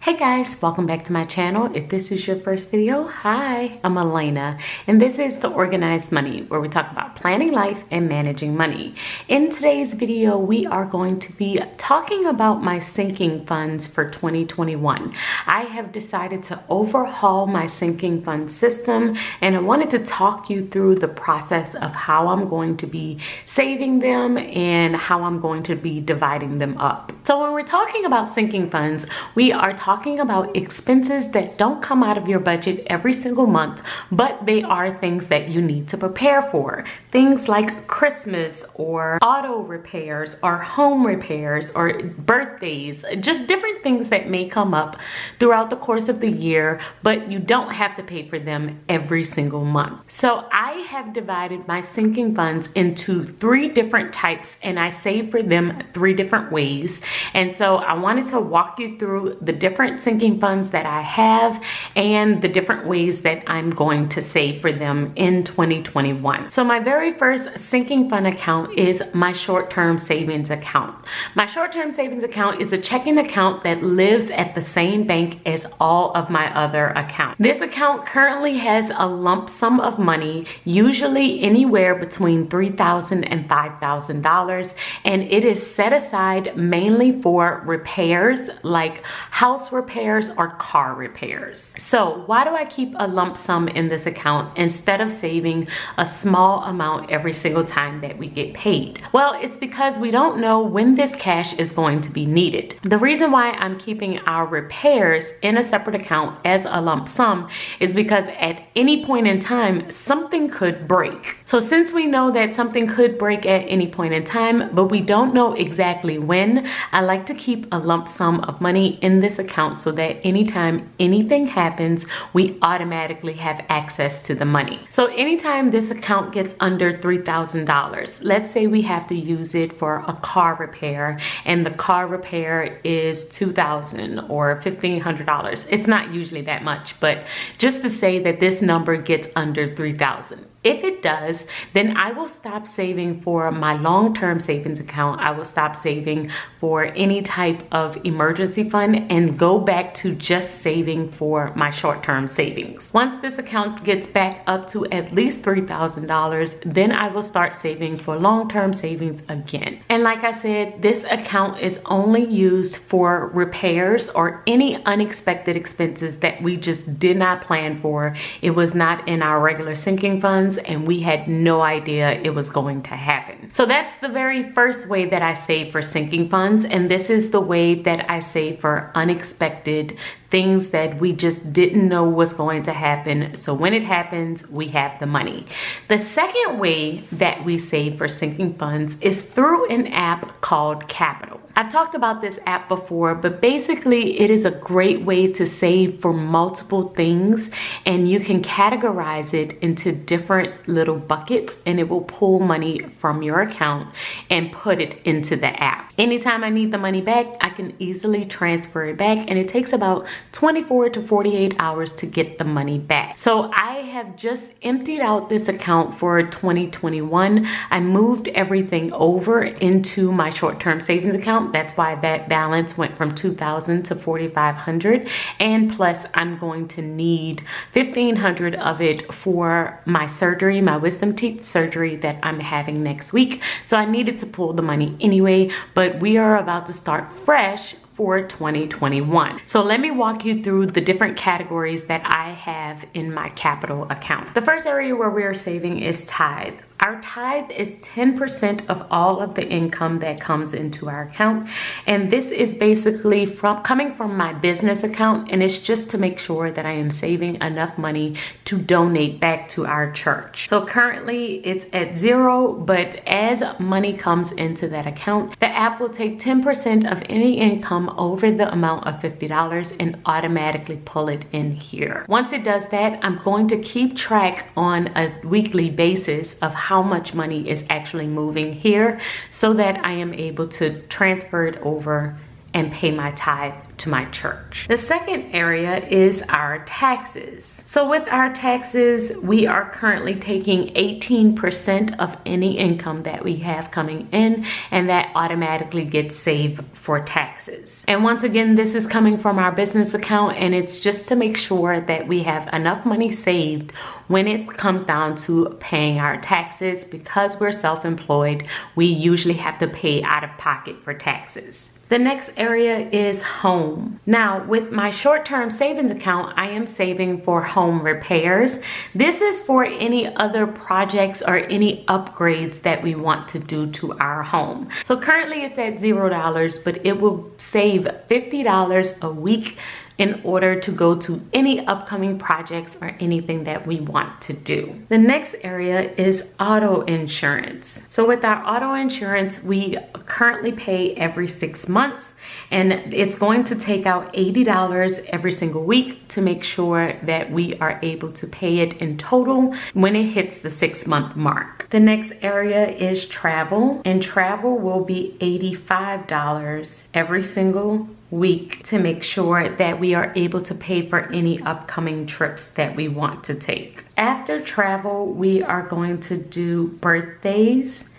Hey guys, welcome back to my channel. If this is your first video, hi, I'm Alaina, and this is The Organized Money, where we talk about planning life and managing money. In today's video, we are going to be talking about my sinking funds for 2021. I have decided to overhaul my sinking fund system, and I wanted to talk you through the process of how I'm going to be saving them and how I'm going to be dividing them up. So when we're talking about sinking funds, we are talking about expenses that don't come out of your budget every single month, but they are things that you need to prepare for. Things like Christmas or auto repairs or home repairs or birthdays, just different things that may come up throughout the course of the year, but you don't have to pay for them every single month. So I have divided my sinking funds into 3 different types, and I save for them 3 different ways. And so I wanted to walk you through the different sinking funds that I have and the different ways that I'm going to save for them in 2021. So my very first sinking fund account is my short-term savings account. My short-term savings account is a checking account that lives at the same bank as all of my other accounts. This account currently has a lump sum of money, usually anywhere between $3,000 and $5,000, and it is set aside mainly for repairs like house repairs or car repairs. So why do I keep a lump sum in this account instead of saving a small amount every single time that we get paid? Well, it's because we don't know when this cash is going to be needed. The reason why I'm keeping our repairs in a separate account as a lump sum is because at any point in time, something could break. So since we know that something could break at any point in time, but we don't know exactly when, I like to keep a lump sum of money in this account so that anytime anything happens, we automatically have access to the money. So anytime this account gets under $3,000, let's say we have to use it for a car repair and the car repair is $2,000 or $1,500. It's not usually that much, but just to say that this number gets under $3,000. If it does, then I will stop saving for my long-term savings account. I will stop saving for any type of emergency fund and go back to just saving for my short-term savings. Once this account gets back up to at least $3,000, then I will start saving for long-term savings again. And like I said, this account is only used for repairs or any unexpected expenses that we just did not plan for. It was not in our regular sinking funds, and we had no idea it was going to happen. So that's the very first way that I save for sinking funds, and this is the way that I save for unexpected things that we just didn't know was going to happen. So when it happens, we have the money. The second way that we save for sinking funds is through an app called Capital. I've talked about this app before, but basically it is a great way to save for multiple things, and you can categorize it into different little buckets and it will pull money from your account and put it into the app. Anytime I need the money back, I can easily transfer it back, and it takes about 24 to 48 hours to get the money back. So I have just emptied out this account for 2021. I moved everything over into my short-term savings account. That's why that balance went from $2,000 to $4,500. And plus I'm going to need $1,500 of it for my surgery, my wisdom teeth surgery that I'm having next week. So I needed to pull the money anyway, but we are about to start fresh for 2021. So let me walk you through the different categories that I have in my Capital account. The first area where we are saving is tithe. Our tithe is 10% of all of the income that comes into our account. And this is basically coming from my business account, and it's just to make sure that I am saving enough money to donate back to our church. So currently it's at 0, but as money comes into that account, the app will take 10% of any income over the amount of $50 and automatically pull it in here. Once it does that, I'm going to keep track on a weekly basis of how much money is actually moving here so that I am able to transfer it over and pay my tithe to my church. The second area is our taxes. So with our taxes, we are currently taking 18% of any income that we have coming in, and that automatically gets saved for taxes. And once again, this is coming from our business account, and it's just to make sure that we have enough money saved when it comes down to paying our taxes. Because we're self-employed, we usually have to pay out of pocket for taxes. The next area is home. Now, with my short-term savings account, I am saving for home repairs. This is for any other projects or any upgrades that we want to do to our home. So currently it's at $0, but it will save $50 a week in order to go to any upcoming projects or anything that we want to do. The next area is auto insurance. So with our auto insurance, we currently pay every 6 months, and it's going to take out $80 every single week to make sure that we are able to pay it in total when it hits the 6-month mark. The next area is travel, and travel will be $85 every single week to make sure that we are able to pay for any upcoming trips that we want to take. After travel, we are going to do birthdays.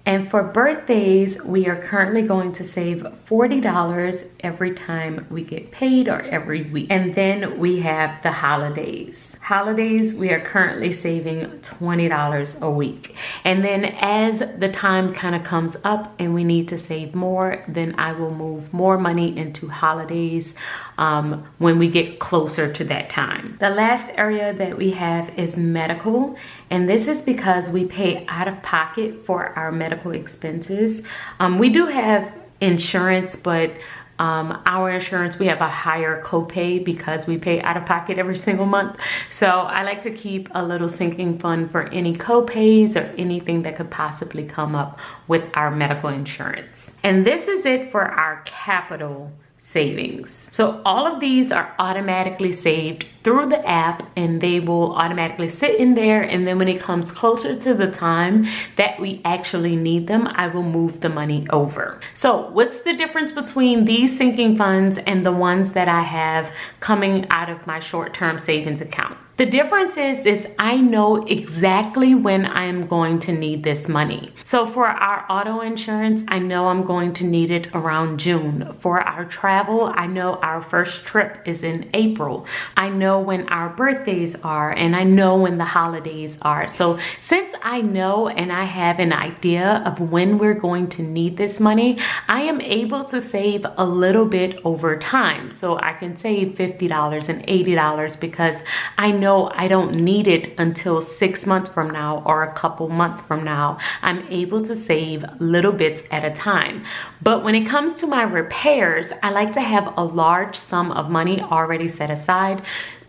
And for birthdays, we are currently going to save $40 every time we get paid or every week. And then we have the holidays. Holidays, we are currently saving $20 a week. And then as the time kind of comes up and we need to save more, then I will move more money into holidays when we get closer to that time. The last area that we have is medical. And this is because we pay out of pocket for our medical expenses. We do have insurance, but our insurance, we have a higher copay because we pay out of pocket every single month. So I like to keep a little sinking fund for any copays or anything that could possibly come up with our medical insurance. And this is it for our capital savings. So all of these are automatically saved through the app, and they will automatically sit in there, and then when it comes closer to the time that we actually need them, I will move the money over. So what's the difference between these sinking funds and the ones that I have coming out of my short-term savings account? The difference is I know exactly when I am going to need this money. So for our auto insurance, I know I'm going to need it around June. For our travel, I know our first trip is in April. I know when our birthdays are, and I know when the holidays are. So since I know and I have an idea of when we're going to need this money, I am able to save a little bit over time. So I can save $50 and $80 because I know I don't need it until 6 months from now or a couple months from now. I'm able to save little bits at a time. But when it comes to my repairs, I like to have a large sum of money already set aside,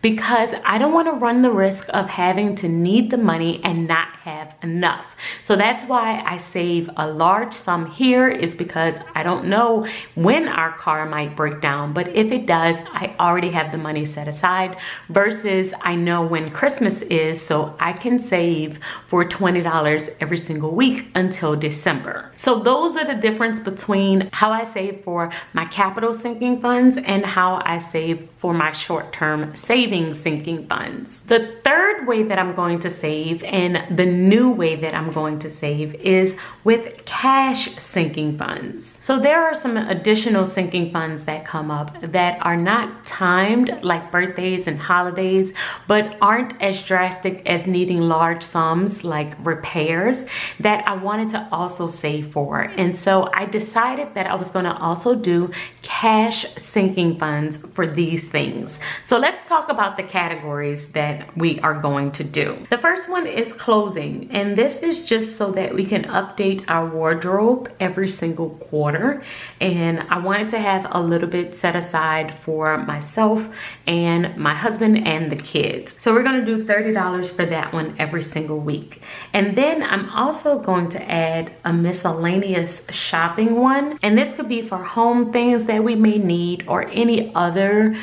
because I don't want to run the risk of having to need the money and not have enough. So that's why I save a large sum here, is because I don't know when our car might break down, but if it does, I already have the money set aside, versus I know when Christmas is, so I can save for $20 every single week until December. So those are the difference between how I save for my capital sinking funds and how I save for my short-term savings sinking funds. The third way that I'm going to save, and the new way that I'm going to save, is with cash sinking funds. So there are some additional sinking funds that come up that are not timed, like birthdays and holidays, but aren't as drastic as needing large sums like repairs, that I wanted to also save for. And so I decided that I was going to also do cash sinking funds for these things. So let's talk about the categories that we are going to do. The first one is clothing, and this is just so that we can update our wardrobe every single quarter, and I wanted to have a little bit set aside for myself and my husband and the kids. So we're going to do $30 for that one every single week. And then I'm also going to add a miscellaneous shopping one, and this could be for home things that we may need or any other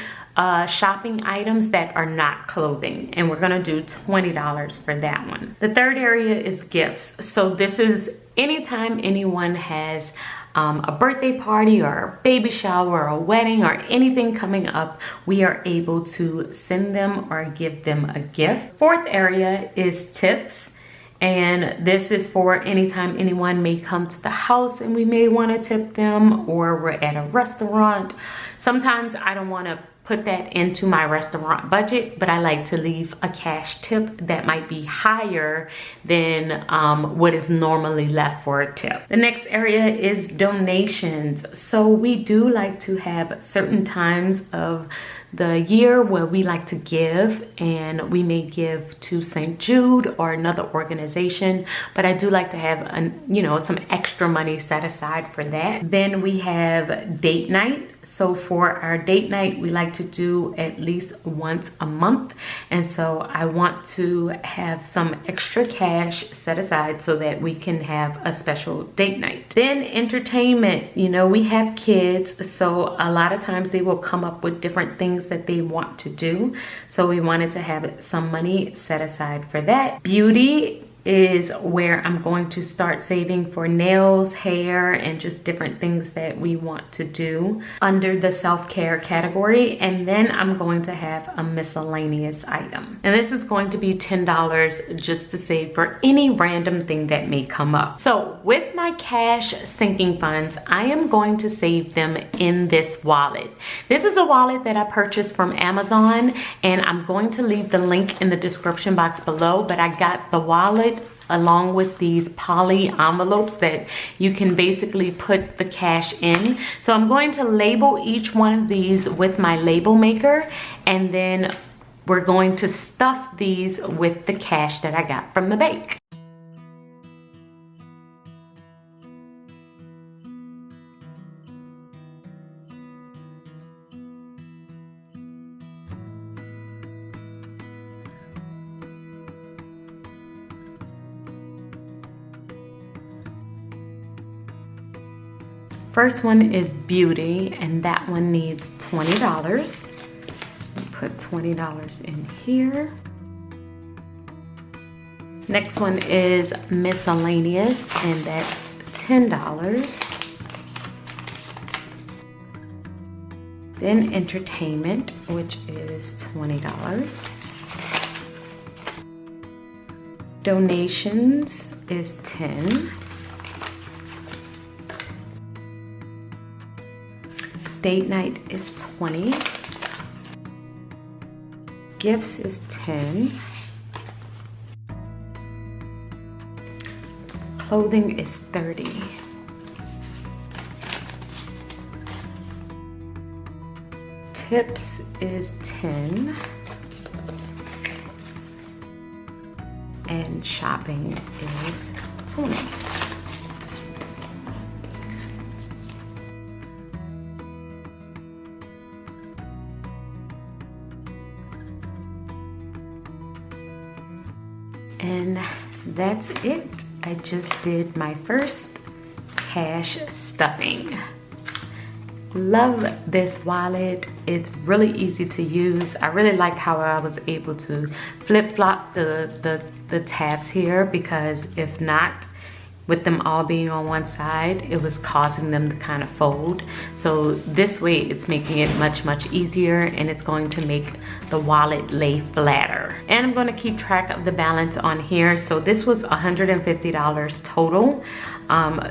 shopping items that are not clothing, and we're gonna do $20 for that one. The third area is gifts. So this is anytime anyone has a birthday party or a baby shower or a wedding or anything coming up, we are able to send them or give them a gift. Fourth area is tips. And this is for anytime anyone may come to the house and we may want to tip them, or we're at a restaurant. Sometimes I don't want to put that into my restaurant budget, but I like to leave a cash tip that might be higher than what is normally left for a tip. The next area is donations. So we do like to have certain times of the year where we like to give, and we may give to St. Jude or another organization, but I do like to have some extra money set aside for that. Then we have date night. So for our date night, we like to do at least once a month, and so I want to have some extra cash set aside so that we can have a special date night. Then entertainment. We have kids, so a lot of times they will come up with different things that they want to do, so we wanted to have some money set aside for that. Beauty is where I'm going to start saving for nails, hair, and just different things that we want to do under the self-care category. And then I'm going to have a miscellaneous item, and this is going to be $10 just to save for any random thing that may come up. So with my cash sinking funds, I am going to save them in this wallet. This is a wallet that I purchased from Amazon, and I'm going to leave the link in the description box below, but I got the wallet along with these poly envelopes that you can basically put the cash in. So I'm going to label each one of these with my label maker, and then we're going to stuff these with the cash that I got from the bank. First one is beauty, and that one needs $20. Put $20 in here. Next one is miscellaneous, and that's $10. Then entertainment, which is $20. Donations is $10. Date night is $20. Gifts is $10. Clothing is $30. Tips is $10. And shopping is $20. And that's it. I just did my first cash stuffing. Love this wallet. It's really easy to use. I really like how I was able to flip-flop the tabs here, because if not, with them all being on one side, it was causing them to kind of fold. So this way it's making it much easier, and it's going to make the wallet lay flatter. And I'm going to keep track of the balance on here. So this was $150 total.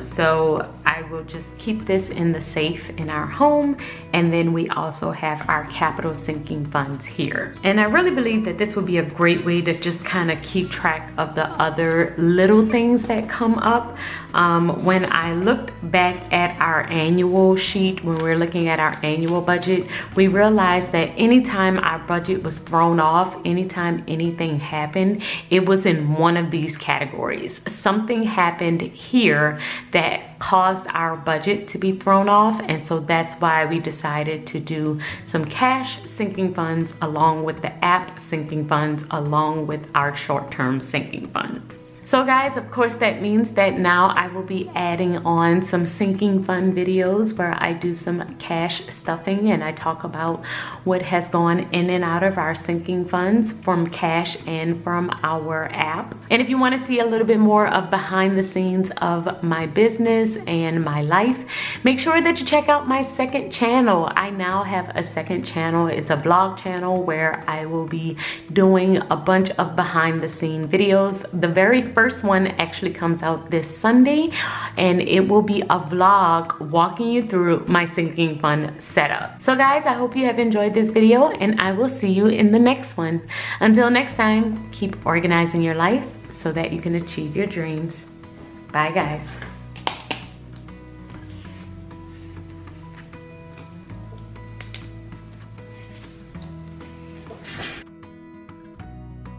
So I will just keep this in the safe in our home, and then we also have our capital sinking funds here. And I really believe that this would be a great way to just kind of keep track of the other little things that come up. When I looked back at our annual sheet, when we were looking at our annual budget, we realized that anytime our budget was thrown off, anytime anything happened, it was in one of these categories. Something happened here that caused our budget to be thrown off, and so that's why we decided to do some cash sinking funds along with the app sinking funds along with our short-term sinking funds. So guys, of course that means that now I will be adding on some sinking fund videos where I do some cash stuffing and I talk about what has gone in and out of our sinking funds from cash and from our app. And if you want to see a little bit more of behind the scenes of my business and my life, make sure that you check out my second channel. I now have a second channel. It's a vlog channel where I will be doing a bunch of behind the scene videos. The very first one actually comes out this Sunday, and it will be a vlog walking you through my sinking fund setup. So guys, I hope you have enjoyed this video, and I will see you in the next one. Until next time, keep organizing your life so that you can achieve your dreams. Bye guys.